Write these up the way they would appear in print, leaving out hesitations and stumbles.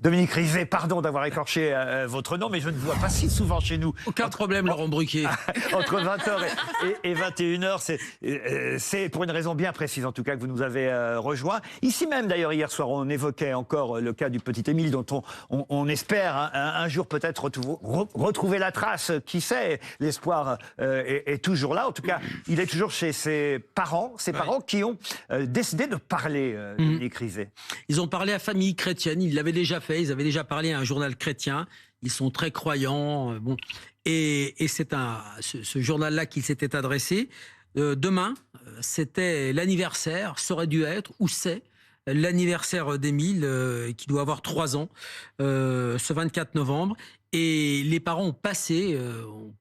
Dominique Rizet, pardon d'avoir écorché votre nom, mais je ne vois pas si souvent chez nous. Aucun problème, Laurent Bruquier. Entre 20h et 21h, c'est pour une raison bien précise, en tout cas, que vous nous avez rejoint. Ici même, d'ailleurs, hier soir, on évoquait encore le cas du petit Émile, dont on espère un jour peut-être retrouver la trace. Qui sait, l'espoir est toujours là. En tout cas, il est toujours chez ses parents qui ont décidé de parler, Dominique Rizet. Ils ont parlé à Famille Chrétienne, ils l'avaient déjà fait, ils avaient déjà parlé à un journal chrétien, ils sont très croyants, bon. Et c'est ce journal-là qu'ils s'étaient adressé. Demain, c'était l'anniversaire, ça aurait dû être, ou c'est, l'anniversaire d'Émile, qui doit avoir 3 ans, ce 24 novembre. Et les parents ont passé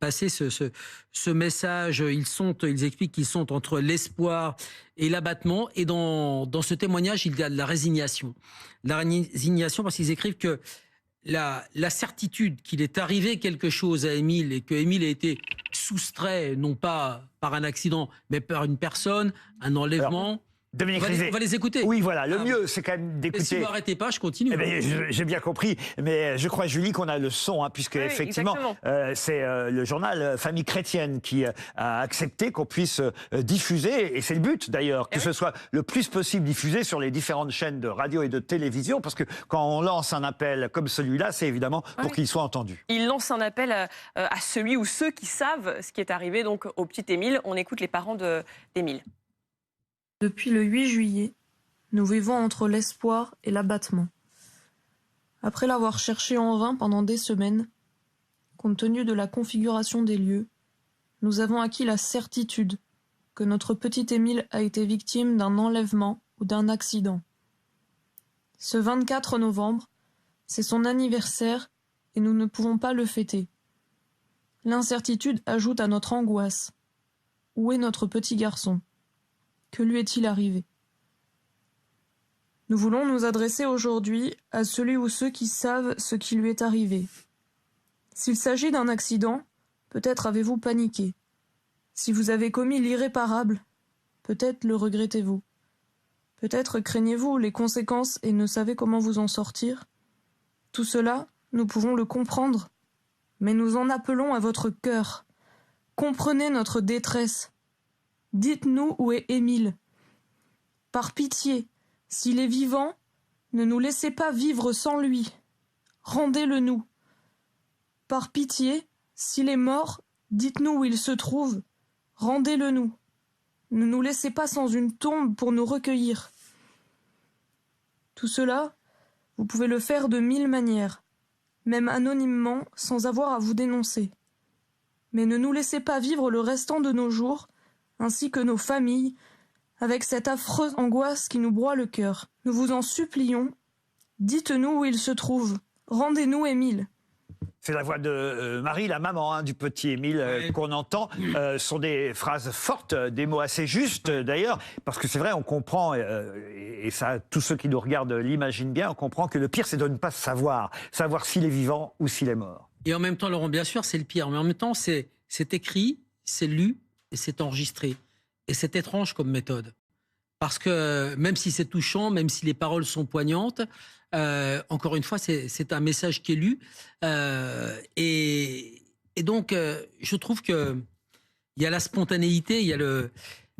ce message. Ils expliquent qu'ils sont entre l'espoir et l'abattement. Et dans ce témoignage, il y a de la résignation. La résignation parce qu'ils écrivent que la certitude qu'il est arrivé quelque chose à Émile et que Émile a été soustrait, non pas par un accident, mais par une personne, un enlèvement. Alors, Dominique Rizet. On va les écouter. Oui, voilà. Le mieux, c'est quand même d'écouter. Si vous n'arrêtez pas, je continue. Eh bien, j'ai bien compris. Mais je crois, Julie, qu'on a le son, puisque effectivement, c'est le journal Famille Chrétienne qui a accepté qu'on puisse diffuser, et c'est le but d'ailleurs, que ce soit le plus possible diffusé sur les différentes chaînes de radio et de télévision, parce que quand on lance un appel comme celui-là, c'est évidemment pour qu'il soit entendu. Il lance un appel à celui ou ceux qui savent ce qui est arrivé donc au petit Émile. On écoute les parents d'Émile. Depuis le 8 juillet, nous vivons entre l'espoir et l'abattement. Après l'avoir cherché en vain pendant des semaines, compte tenu de la configuration des lieux, nous avons acquis la certitude que notre petit Émile a été victime d'un enlèvement ou d'un accident. Ce 24 novembre, c'est son anniversaire et nous ne pouvons pas le fêter. L'incertitude ajoute à notre angoisse. Où est notre petit garçon ? Que lui est-il arrivé ? Nous voulons nous adresser aujourd'hui à celui ou ceux qui savent ce qui lui est arrivé. S'il s'agit d'un accident, peut-être avez-vous paniqué. Si vous avez commis l'irréparable, peut-être le regrettez-vous. Peut-être craignez-vous les conséquences et ne savez comment vous en sortir. Tout cela, nous pouvons le comprendre. Mais nous en appelons à votre cœur. Comprenez notre détresse. Dites-nous où est Émile. Par pitié, s'il est vivant, ne nous laissez pas vivre sans lui. Rendez-le nous. Par pitié, s'il est mort, dites-nous où il se trouve. Rendez-le nous. Ne nous laissez pas sans une tombe pour nous recueillir. Tout cela, vous pouvez le faire de 1000 manières, même anonymement, sans avoir à vous dénoncer. Mais ne nous laissez pas vivre le restant de nos jours, ainsi que nos familles, avec cette affreuse angoisse qui nous broie le cœur. Nous vous en supplions, dites-nous où il se trouve. Rendez-nous Émile. C'est la voix de Marie, la maman du petit Émile qu'on entend. Ce sont des phrases fortes, des mots assez justes d'ailleurs, parce que c'est vrai, on comprend, et ça, tous ceux qui nous regardent l'imaginent bien, on comprend que le pire, c'est de ne pas savoir s'il est vivant ou s'il est mort. Et en même temps, Laurent, bien sûr, c'est le pire, mais en même temps, c'est écrit, c'est lu et c'est enregistré. Et c'est étrange comme méthode. Parce que même si c'est touchant, même si les paroles sont poignantes, encore une fois, c'est un message qui est lu. Et donc, je trouve qu'il y a la spontanéité,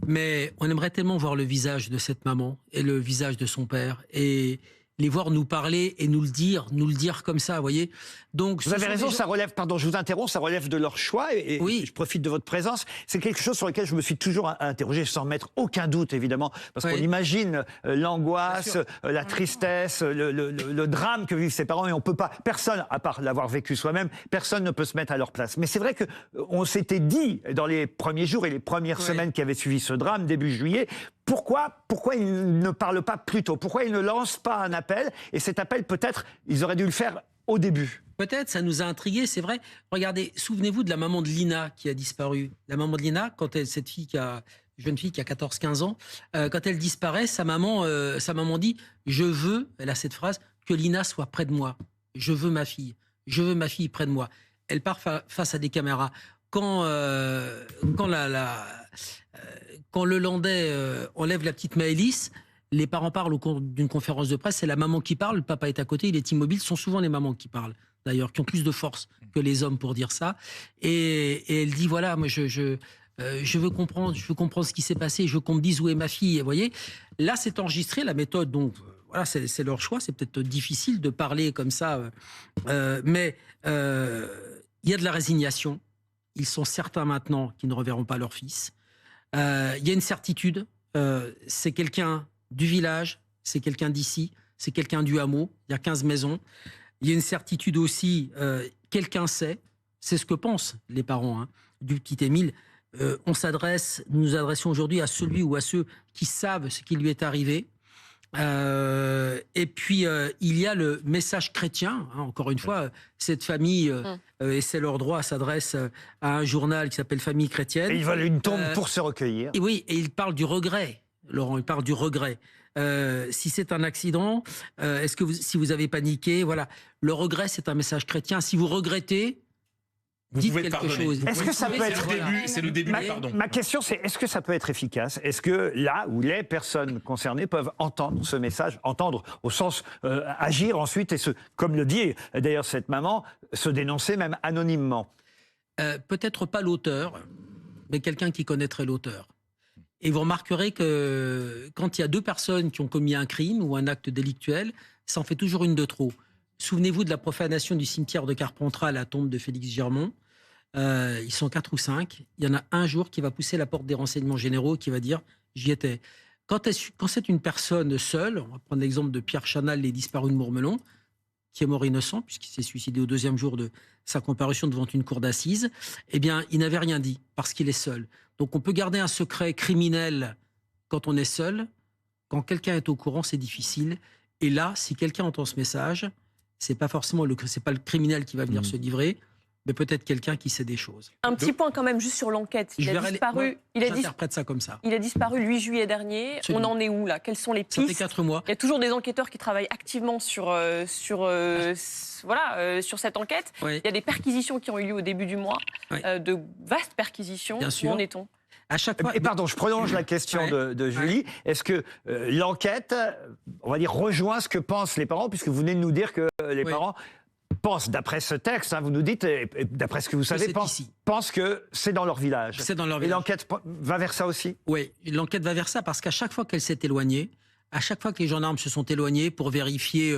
mais on aimerait tellement voir le visage de cette maman et le visage de son père. Et les voir nous parler et nous le dire comme ça, vous voyez. Donc, vous avez raison, ça relève, pardon, je vous interromps, ça relève de leur choix et oui. Je profite de votre présence. C'est quelque chose sur lequel je me suis toujours interrogé, sans mettre aucun doute, évidemment, parce qu'on imagine l'angoisse, la tristesse, le drame que vivent ses parents et on peut pas, personne, à part l'avoir vécu soi-même, personne ne peut se mettre à leur place. Mais c'est vrai que on s'était dit, dans les premiers jours et les premières semaines qui avaient suivi ce drame, début juillet, pourquoi ils ne parlent pas plus tôt? Pourquoi ils ne lancent pas un appel? Et cet appel, peut-être, ils auraient dû le faire au début. Peut-être, ça nous a intrigués, c'est vrai. Regardez, souvenez-vous de la maman de Lina qui a disparu. La maman de Lina, cette jeune fille qui a 14-15 ans, quand elle disparaît, sa maman dit « Je veux », elle a cette phrase, « que Lina soit près de moi. Je veux ma fille près de moi. » Elle part face à des caméras. Quand le Landais enlève la petite Maëlys, les parents parlent au cours d'une conférence de presse, c'est la maman qui parle, le papa est à côté, il est immobile. Ce sont souvent les mamans qui parlent, d'ailleurs, qui ont plus de force que les hommes pour dire ça. Et elle dit, voilà, moi je veux comprendre ce qui s'est passé, je veux qu'on me dise où est ma fille. Vous voyez, là c'est enregistré, la méthode, donc voilà, c'est leur choix, c'est peut-être difficile de parler comme ça, mais il y a de la résignation. Ils sont certains maintenant qu'ils ne reverront pas leur fils. Il y a une certitude, c'est quelqu'un du village, c'est quelqu'un d'ici, c'est quelqu'un du hameau, il y a 15 maisons. Il y a une certitude aussi, quelqu'un sait, c'est ce que pensent les parents du petit Émile. Nous nous adressons aujourd'hui à celui ou à ceux qui savent ce qui lui est arrivé. Et puis, il y a le message chrétien. Encore une fois, cette famille, et c'est leur droit, s'adresse à un journal qui s'appelle Famille chrétienne. Et ils veulent une tombe pour se recueillir. Et oui, et ils parlent du regret, Laurent, ils parlent du regret. Si c'est un accident, si vous avez paniqué, voilà. Le regret, c'est un message chrétien. Si vous regrettez, dites quelque chose. Est-ce que ça peut être... C'est le début, pardon. Ma question, c'est est-ce que ça peut être efficace? Est-ce que là où les personnes concernées peuvent entendre ce message, entendre au sens agir ensuite et comme le dit d'ailleurs cette maman, se dénoncer même anonymement? Peut-être pas l'auteur, mais quelqu'un qui connaîtrait l'auteur. Et vous remarquerez que quand il y a deux personnes qui ont commis un crime ou un acte délictuel, ça en fait toujours une de trop. Souvenez-vous de la profanation du cimetière de Carpentras à la tombe de Félix Girmont. Ils sont 4 ou 5. Il y en a un jour qui va pousser la porte des renseignements généraux, qui va dire « j'y étais ». Quand c'est une personne seule, on va prendre l'exemple de Pierre Chanal, les disparus de Mourmelon, qui est mort innocent, puisqu'il s'est suicidé au 2e jour de sa comparution devant une cour d'assises, eh bien, il n'avait rien dit, parce qu'il est seul. Donc on peut garder un secret criminel quand on est seul. Quand quelqu'un est au courant, c'est difficile. Et là, si quelqu'un entend ce message, c'est pas le criminel qui va venir se livrer, mais peut-être quelqu'un qui sait des choses. Un petit point quand même juste sur l'enquête. J'interprète ça comme ça. Il a disparu le 8 juillet dernier. Absolument. On en est où là? Quelles sont les pistes? Ça fait 4 mois. Il y a toujours des enquêteurs qui travaillent activement sur cette enquête. Oui. Il y a des perquisitions qui ont eu lieu au début du mois, de vastes perquisitions. Bien sûr. Où en est-on? À chaque fois... Et pardon, je prolonge la question de Julie. Est-ce que l'enquête, on va dire, rejoint ce que pensent les parents, puisque vous venez de nous dire que les parents pensent, d'après ce texte, vous nous dites, et d'après ce que vous savez, pensent que c'est dans leur village. C'est dans leur village. Et l'enquête va vers ça aussi? Oui, l'enquête va vers ça, parce qu'à chaque fois qu'elle s'est éloignée, à chaque fois que les gendarmes se sont éloignés pour vérifier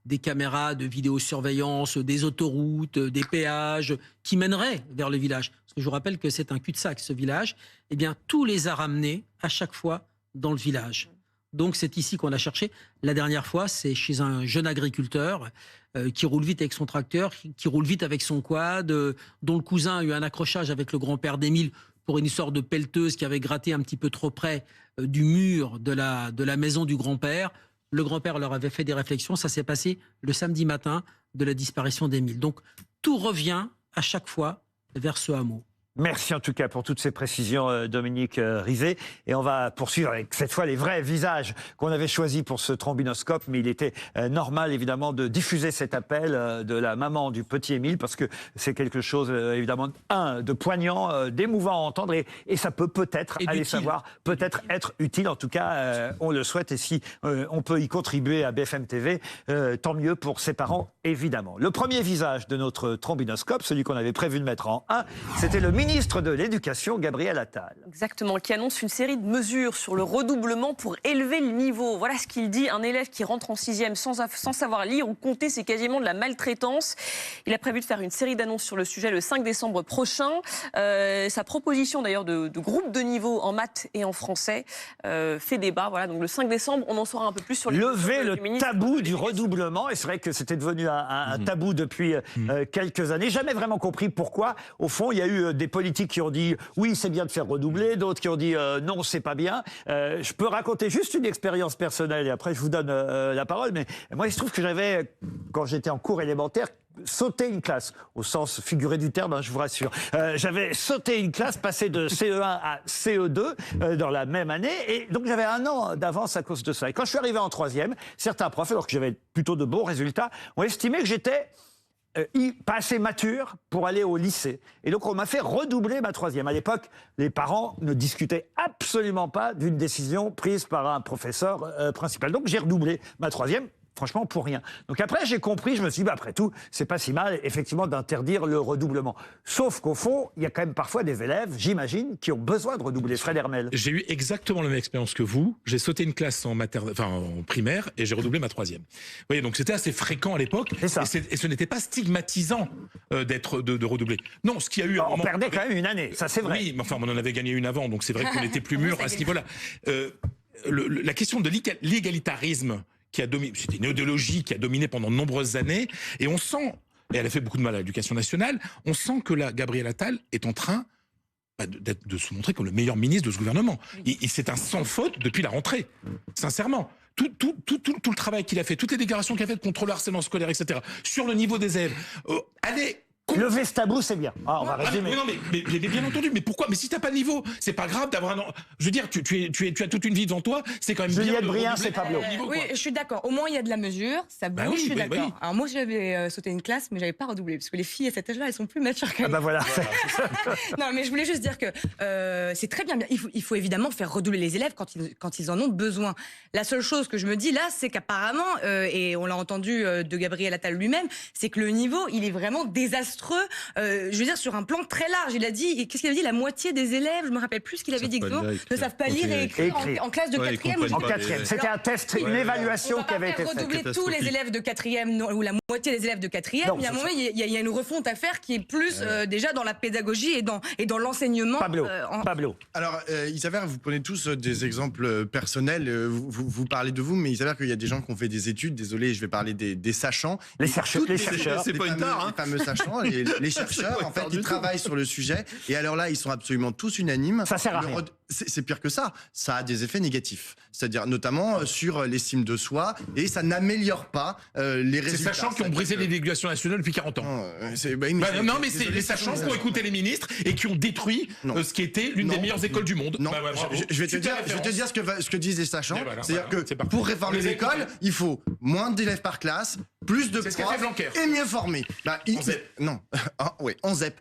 des caméras de vidéosurveillance, des autoroutes, des péages qui mèneraient vers le village, parce que je vous rappelle que c'est un cul-de-sac ce village, eh bien tout les a ramenés à chaque fois dans le village. Donc c'est ici qu'on a cherché. La dernière fois, c'est chez un jeune agriculteur qui roule vite avec son tracteur, qui roule vite avec son quad, dont le cousin a eu un accrochage avec le grand-père d'Émile pour une histoire de pelleteuse qui avait gratté un petit peu trop près du mur de la maison du grand-père. Le grand-père leur avait fait des réflexions. Ça s'est passé le samedi matin de la disparition d'Émile. Donc tout revient à chaque fois vers ce hameau. Merci en tout cas pour toutes ces précisions, Dominique Rizet. Et on va poursuivre avec cette fois les vrais visages qu'on avait choisis pour ce trombinoscope. Mais il était normal évidemment de diffuser cet appel de la maman du petit Émile, parce que c'est quelque chose évidemment de poignant, d'émouvant à entendre. Et ça peut-être, allez savoir, peut-être être utile. En tout cas, on le souhaite. Et si on peut y contribuer à BFM TV, tant mieux pour ses parents évidemment. Le premier visage de notre trombinoscope, celui qu'on avait prévu de mettre en 1, c'était le ministre de l'Éducation, Gabriel Attal. Exactement, qui annonce une série de mesures sur le redoublement pour élever le niveau. Voilà ce qu'il dit. Un élève qui rentre en 6e sans savoir lire ou compter, c'est quasiment de la maltraitance. Il a prévu de faire une série d'annonces sur le sujet le 5 décembre prochain. Sa proposition d'ailleurs de groupe de niveau en maths et en français fait débat. Voilà, donc le 5 décembre, on en saura un peu plus sur les lever le tabou du redoublement. Et c'est vrai que c'était devenu un tabou depuis quelques années. Jamais vraiment compris pourquoi. Au fond, il y a eu des politiques qui ont dit oui, c'est bien de faire redoubler, d'autres qui ont dit non, c'est pas bien. Je peux raconter juste une expérience personnelle et après je vous donne la parole. Mais moi, il se trouve que j'avais, quand j'étais en cours élémentaire, sauté une classe, au sens figuré du terme, je vous rassure. J'avais sauté une classe, passé de CE1 à CE2 dans la même année, et donc j'avais 1 an d'avance à cause de ça. Et quand je suis arrivé en 3e, certains profs, alors que j'avais plutôt de bons résultats, ont estimé que j'étais pas assez mature pour aller au lycée. Et donc, on m'a fait redoubler ma troisième. À l'époque, les parents ne discutaient absolument pas d'une décision prise par un professeur principal. Donc, j'ai redoublé ma troisième. Franchement, pour rien. Donc après, j'ai compris, je me suis dit, après tout, c'est pas si mal, effectivement, d'interdire le redoublement. Sauf qu'au fond, il y a quand même parfois des élèves, j'imagine, qui ont besoin de redoubler. Fred Hermel. J'ai eu exactement la même expérience que vous. J'ai sauté une classe en primaire et j'ai redoublé ma troisième. Vous voyez, donc c'était assez fréquent à l'époque. Et ce n'était pas stigmatisant de redoubler. Non, ce qu'il y a eu... On perdait quand même une année, ça c'est vrai. Oui, mais enfin, on en avait gagné une avant, donc c'est vrai qu'on était plus mûrs à ce niveau-là. La question de l'égalitarisme, c'était une idéologie qui a dominé pendant de nombreuses années, et on sent, et elle a fait beaucoup de mal à l'éducation nationale, on sent que là, Gabriel Attal est en train de se montrer comme le meilleur ministre de ce gouvernement. C'est un sans faute depuis la rentrée, sincèrement. Tout le travail qu'il a fait, toutes les déclarations qu'il a faites contre le harcèlement scolaire, etc., sur le niveau des élèves, lever ce tabou, c'est bien. On va résumer. Mais bien entendu, mais pourquoi? Mais si t'as pas de niveau, c'est pas grave d'avoir un... Je veux dire, tu as toute une vie devant toi, c'est quand même Juliette bien... Brien, c'est Pablo. Oui, je suis d'accord. Au moins, il y a de la mesure, ça bouge, je suis d'accord. Oui. Alors moi, j'avais sauté une classe, mais j'avais pas redoublé, parce que les filles à cet âge-là, elles sont plus matures que moi. Voilà. Non, mais je voulais juste dire que c'est très bien. Il faut évidemment faire redoubler les élèves quand ils en ont besoin. La seule chose que je me dis là, c'est qu'apparemment, et on l'a entendu de Gabriel Attal lui-même, c'est que le niveau, il est vraiment désastreux. Je veux dire, sur un plan très large. Il a dit, qu'est-ce qu'il avait dit? La moitié des élèves, je me rappelle plus ce qu'il avait dit exactement, ne savent pas lire et écrire en classe de 4e. En 4e. C'était un test, une évaluation qui avait été faite. On va pas faire redoubler tous les élèves de 4e, ou la moitié des élèves de 4e. Il y a un moment, il y a une refonte à faire qui est plus déjà dans la pédagogie et dans l'enseignement. Pablo. Alors, il s'avère, vous prenez tous des exemples personnels, vous parlez de vous, mais il s'avère qu'il y a des gens qui ont fait des études, désolé, je vais parler des sachants. Les chercheurs. C'est pas une tare, hein. Les fameux sachants, les chercheurs, en fait, ils travaillent sur le sujet, et alors là, ils sont absolument tous unanimes. Ça sert à rien. C'est pire que ça. Ça a des effets négatifs. C'est-à-dire notamment sur l'estime de soi, et ça n'améliore pas les résultats. Ces sachants qui ont brisé l'éducation nationale depuis 40 ans. Mais c'est les sachants qui ont écouté les ministres et qui ont détruit ce qui était l'une des meilleures écoles du monde. Non, je vais te dire ce que disent les sachants. C'est-à-dire que pour réformer l'école, il faut moins d'élèves par classe, plus de profs et mieux formés. Non, oui, en ZEP.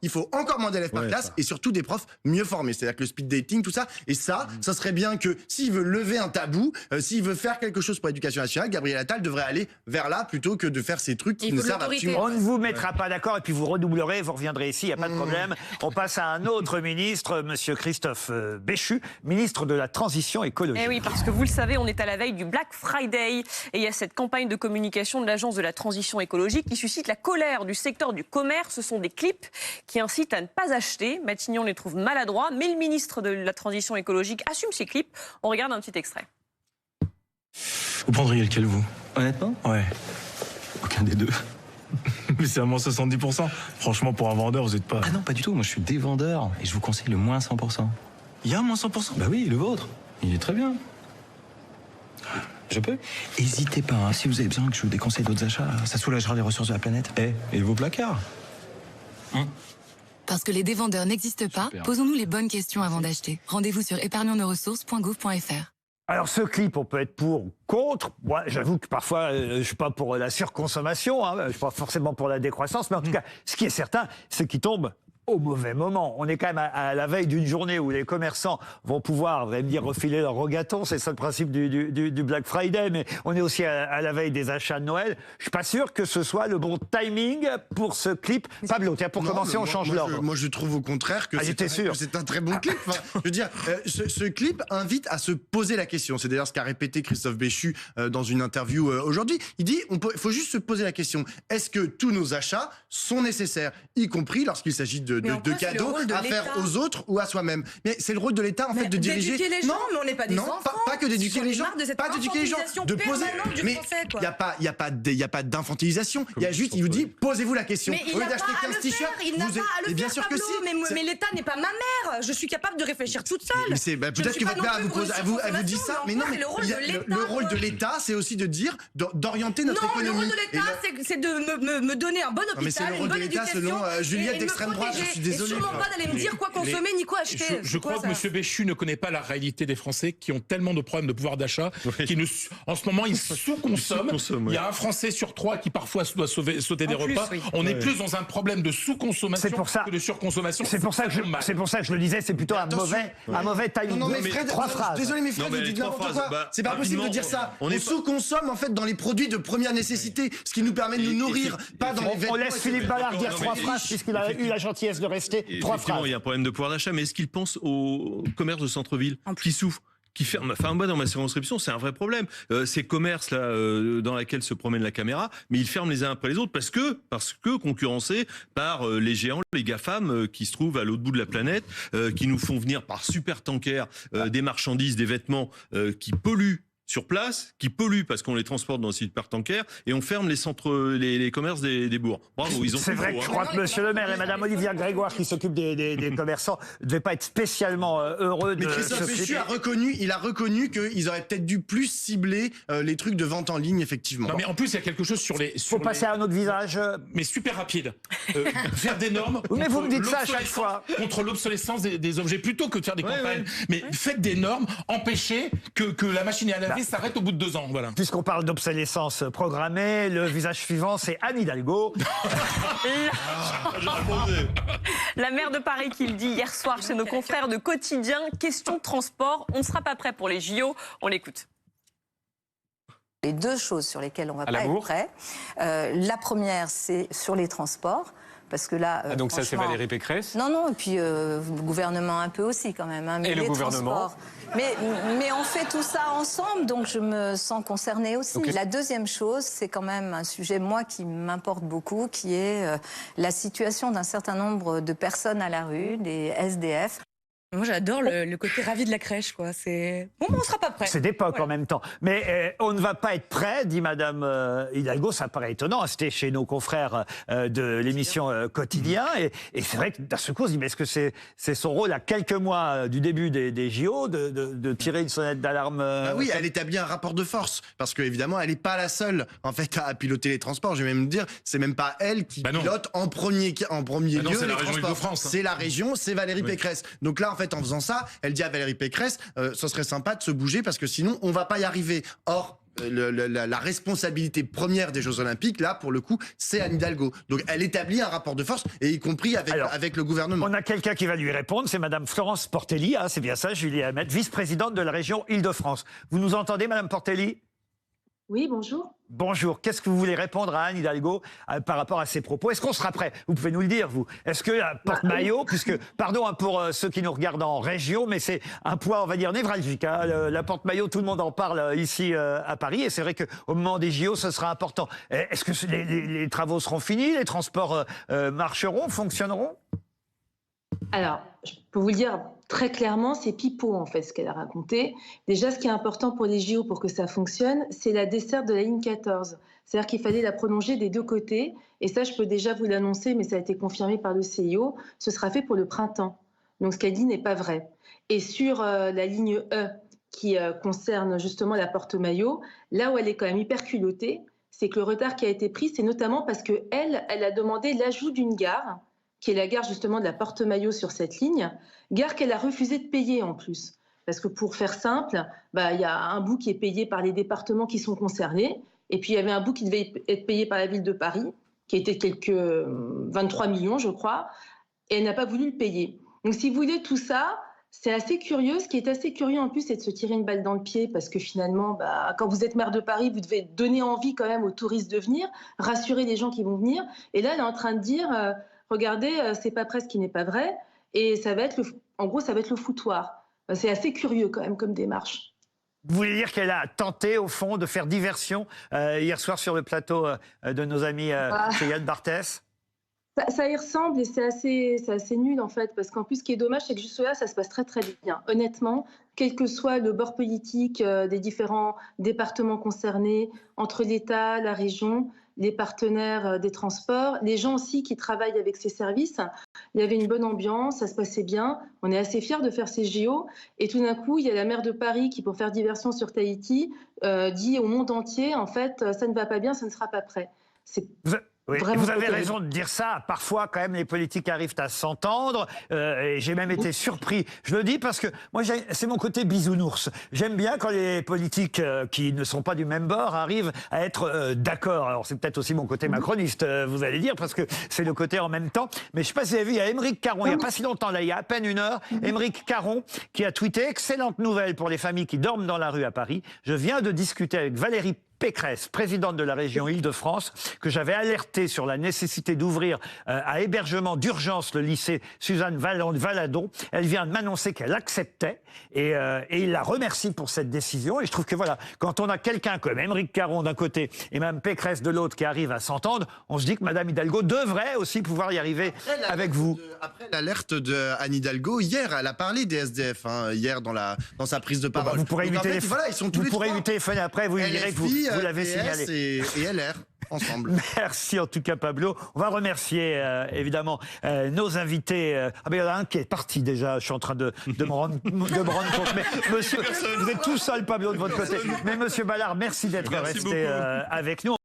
Il faut encore moins d'élèves par classe et surtout des profs mieux formés. C'est-à-dire que le speed dating, tout ça. Et ça serait bien que s'il veut lever un tabou, s'il veut faire quelque chose pour l'éducation nationale, Gabriel Attal devrait aller vers là plutôt que de faire ces trucs qui ne servent absolument. On ne vous mettra pas d'accord et puis vous redoublerez, vous reviendrez ici, il n'y a pas de problème. On passe à un autre ministre, monsieur Christophe Béchu, ministre de la Transition écologique. Eh oui, parce que vous le savez, on est à la veille du Black Friday et il y a cette campagne de communication de l'Agence de la Transition écologique qui suscite la colère du secteur du commerce. Ce sont des clips qui incitent à ne pas acheter. Matignon les trouve maladroits, mais le ministre de la Transition écologique assume ces clips. On regarde un petit extrait. Vous prendriez lequel, vous? Honnêtement? Ouais. Aucun des deux. Mais c'est à moins 70%. Franchement, pour un vendeur, vous êtes pas... Ah non, pas du tout. Moi, je suis des vendeurs et je vous conseille le moins 100%. Il y a un moins 100%? Bah oui, le vôtre. Il est très bien. Je peux? Hésitez pas, hein. Si vous avez besoin que je vous déconseille d'autres achats, ça soulagera les ressources de la planète. Et vos placards? Parce que les dévendeurs n'existent pas, posons-nous les bonnes questions avant d'acheter. Rendez-vous sur épargnonsnosressources.gouv.fr. Alors ce clip, on peut être pour ou contre. Moi, j'avoue que parfois, je suis pas pour la surconsommation, je suis pas forcément pour la décroissance, mais en tout cas, ce qui est certain, c'est qu'il tombe au mauvais moment. On est quand même à la veille d'une journée où les commerçants vont pouvoir, vous allez me dire, refiler leur gâteau. C'est ça le principe du Black Friday, mais on est aussi à la veille des achats de Noël. Je suis pas sûr que ce soit le bon timing pour ce clip. Pablo, tiens, pour commencer, on change l'ordre. Moi, je trouve au contraire que c'est un très bon clip. Enfin, je veux dire, ce clip invite à se poser la question. C'est d'ailleurs ce qu'a répété Christophe Béchu dans une interview aujourd'hui. Il dit, il faut juste se poser la question. Est-ce que tous nos achats sont nécessaires, y compris lorsqu'il s'agit de cadeaux à faire aux autres ou à soi-même? Mais c'est le rôle de l'État, en fait, de diriger. D'éduquer les gens, mais on n'est pas des enfants. Pas que d'éduquer les gens. Pas d'éduquer les gens. De poser. Mais il y a pas d'infantilisation. Il y a juste, il vous dit, posez-vous la question. Mais il n'a pas à le faire. Il n'a pas à le faire, sûr que Pablo. si. Mais l'État n'est pas ma mère. Je suis capable de réfléchir toute seule. Peut-être que votre mère vous dit ça, mais non. Le rôle de l'État, c'est aussi de dire, d'orienter notre économie. Non, le rôle de l'État, c'est de me donner un bon hôpital, une bonne éducation. Selon Juliette d'extrême droite. suis désolé. Et sûrement pas d'aller me dire quoi consommer ni quoi acheter. Je crois que M. Béchu ne connaît pas la réalité des Français qui ont tellement de problèmes de pouvoir d'achat, en ce moment, ils sous-consomment. Il y a un Français sur 3 qui parfois doit sauter des repas. On est plus dans un problème de sous-consommation que de surconsommation. C'est pour ça que je le disais, c'est plutôt un mauvais timing. Non, mais Fred, 3 phrases. Désolé, mais Fred, vous dites n'importe quoi. C'est pas possible de dire ça. On sous-consomme en fait dans les produits de première nécessité, ce qui nous permet de nous nourrir, pas dans les vêtements. On laisse Philippe Ballard dire 3 phrases puisqu'il a eu la gentillesse de rester. 3 phrases. Il y a un problème de pouvoir d'achat, mais est-ce qu'il pense au commerce de centre-ville qui souffre, qui ferme? Enfin, moi, dans ma circonscription, c'est un vrai problème. Ces commerces là, dans lesquels se promène la caméra, mais ils ferment les uns après les autres parce que concurrencés par les géants, les GAFAM, qui se trouvent à l'autre bout de la planète, qui nous font venir par super tankers des marchandises, des vêtements qui polluent sur place, qui polluent parce qu'on les transporte dans ces supertankers, et on ferme les commerces des bourgs. Bravo, ils ont. C'est vrai que je crois que Monsieur le maire et Madame Olivia Grégoire, qui s'occupent des commerçants, ne devaient pas être spécialement heureux de. Mais Christophe Béchu a reconnu qu'ils auraient peut-être dû plus cibler les trucs de vente en ligne, effectivement. Non, mais en plus, il y a quelque chose sur les. Faut passer à un autre visage. Mais super rapide. Faire des normes. Mais vous me dites ça à chaque fois. Contre l'obsolescence des objets, plutôt que de faire des campagnes. Mais faites des normes, empêchez que la machine à laver s'arrête au bout de 2 ans. Voilà. Puisqu'on parle d'obsolescence programmée, le visage suivant, c'est Anne Hidalgo. La maire de Paris qui le dit hier soir chez nos confrères de Quotidien. Question de transport, on ne sera pas prêt pour les JO. On l'écoute. Les 2 choses sur lesquelles on va pas être prêt. La première, c'est sur les transports. Parce que là, donc ça, c'est Valérie Pécresse? Non, et puis le gouvernement un peu aussi quand même. Hein, mais et le gouvernement mais on fait tout ça ensemble, donc je me sens concernée aussi. Okay. La deuxième chose, c'est quand même un sujet, moi, qui m'importe beaucoup, qui est la situation d'un certain nombre de personnes à la rue, des SDF. Moi, j'adore le côté ravi de la crèche, quoi. C'est bon, on sera pas prêt. C'est d'époque en même temps. Mais on ne va pas être prêt, dit Madame Hidalgo. Ça paraît étonnant. C'était chez nos confrères de l'émission Quotidien. Et c'est vrai que d'un seul coup, on se dit, mais est-ce que c'est son rôle à quelques mois du début des JO de tirer une sonnette d'alarme oui, elle établit un rapport de force. Parce qu'évidemment, elle n'est pas la seule, en fait, à piloter les transports. Je vais même dire, c'est même pas elle qui pilote en premier lieu les transports. C'est la région, c'est Valérie Pécresse. Donc là, en fait, en faisant ça, elle dit à Valérie Pécresse, ce serait sympa de se bouger parce que sinon, on va pas y arriver. Or, la responsabilité première des Jeux Olympiques, là, pour le coup, c'est Anne Hidalgo. Donc, elle établit un rapport de force, et y compris avec le gouvernement. On a quelqu'un qui va lui répondre, c'est Madame Florence Portelli, hein, c'est bien ça, Julie Hamet, vice-présidente de la région Île-de-France. Vous nous entendez, Madame Portelli ? Oui, bonjour. Bonjour. Qu'est-ce que vous voulez répondre à Anne Hidalgo par rapport à ses propos? Est-ce qu'on sera prêt? Vous pouvez nous le dire, vous. Est-ce que la porte-maillot, puisque, pardon pour ceux qui nous regardent en région, mais c'est un point, on va dire, névralgique. Hein, la porte-maillot, tout le monde en parle ici à Paris, et c'est vrai qu'au moment des JO, ce sera important. Est-ce que les travaux seront finis? Les transports marcheront, fonctionneront? Alors, je peux vous le dire très clairement, c'est pipeau en fait ce qu'elle a raconté. Déjà, ce qui est important pour les JO pour que ça fonctionne, c'est la desserte de la ligne 14. C'est-à-dire qu'il fallait la prolonger des 2 côtés. Et ça, je peux déjà vous l'annoncer, mais ça a été confirmé par le CIO. Ce sera fait pour le printemps. Donc ce qu'elle dit n'est pas vrai. Et sur la ligne E, qui concerne justement la porte-maillot, là où elle est quand même hyper culottée, c'est que le retard qui a été pris, c'est notamment parce qu'elle a demandé l'ajout d'une gare, qui est la gare justement de la porte-maillot sur cette ligne, gare qu'elle a refusé de payer en plus. Parce que pour faire simple, y a un bout qui est payé par les départements qui sont concernés, et puis il y avait un bout qui devait être payé par la ville de Paris, qui était quelques 23 millions, je crois, et elle n'a pas voulu le payer. Donc si vous voulez, tout ça, c'est assez curieux. Ce qui est assez curieux en plus, c'est de se tirer une balle dans le pied, parce que finalement, quand vous êtes maire de Paris, vous devez donner envie quand même aux touristes de venir, rassurer les gens qui vont venir, et là, elle est en train de dire... regardez, c'est pas près ce qui n'est pas vrai, et ça va être en gros, ça va être le foutoir. C'est assez curieux quand même comme démarche. Vous voulez dire qu'elle a tenté, au fond, de faire diversion hier soir sur le plateau de nos amis chez Yann Barthès? Ça y ressemble, et c'est assez nul en fait, parce qu'en plus, ce qui est dommage, c'est que juste là, ça se passe très très bien. Honnêtement, quel que soit le bord politique des différents départements concernés, entre l'État, la région, les partenaires des transports, les gens aussi qui travaillent avec ces services. Il y avait une bonne ambiance, ça se passait bien. On est assez fiers de faire ces JO. Et tout d'un coup, il y a la maire de Paris qui, pour faire diversion sur Tahiti, dit au monde entier, en fait, ça ne va pas bien, ça ne sera pas prêt. Oui, Vraiment vous avez terrible. raison de dire ça. Parfois, quand même, les politiques arrivent à s'entendre. Et j'ai même été surpris. Je le dis parce que moi, c'est mon côté bisounours. J'aime bien quand les politiques qui ne sont pas du même bord arrivent à être d'accord. Alors, c'est peut-être aussi mon côté macroniste, vous allez dire, parce que c'est le côté en même temps. Mais je ne sais pas si vous avez vu, il y a Aymeric Caron, il n'y a pas si longtemps, là, il y a à peine une heure, Aymeric Caron qui a tweeté « Excellente nouvelle pour les familles qui dorment dans la rue à Paris. Je viens de discuter avec Valérie Pécresse, présidente de la région Île-de-France, que j'avais alerté sur la nécessité d'ouvrir à hébergement d'urgence le lycée Suzanne Valadon. Elle vient de m'annoncer qu'elle acceptait et il la remercie pour cette décision. Et je trouve que voilà, quand on a quelqu'un comme Aymeric Caron d'un côté et Mme Pécresse de l'autre qui arrive à s'entendre, on se dit que Mme Hidalgo devrait aussi pouvoir y arriver avec vous. Après l'alerte d'Anne Hidalgo, hier, elle a parlé des SDF, hier dans sa prise de parole. Vous pourrez lui téléphoner après, vous lui direz que vous l'avez signalé. Et LR. Ensemble. Merci en tout cas Pablo. On va remercier évidemment nos invités. Ah mais il y en a un qui est parti déjà. Je suis en train de me rendre compte. Mais monsieur, vous êtes tout seul Pablo de votre côté. Mais monsieur Ballard, merci d'être resté avec nous.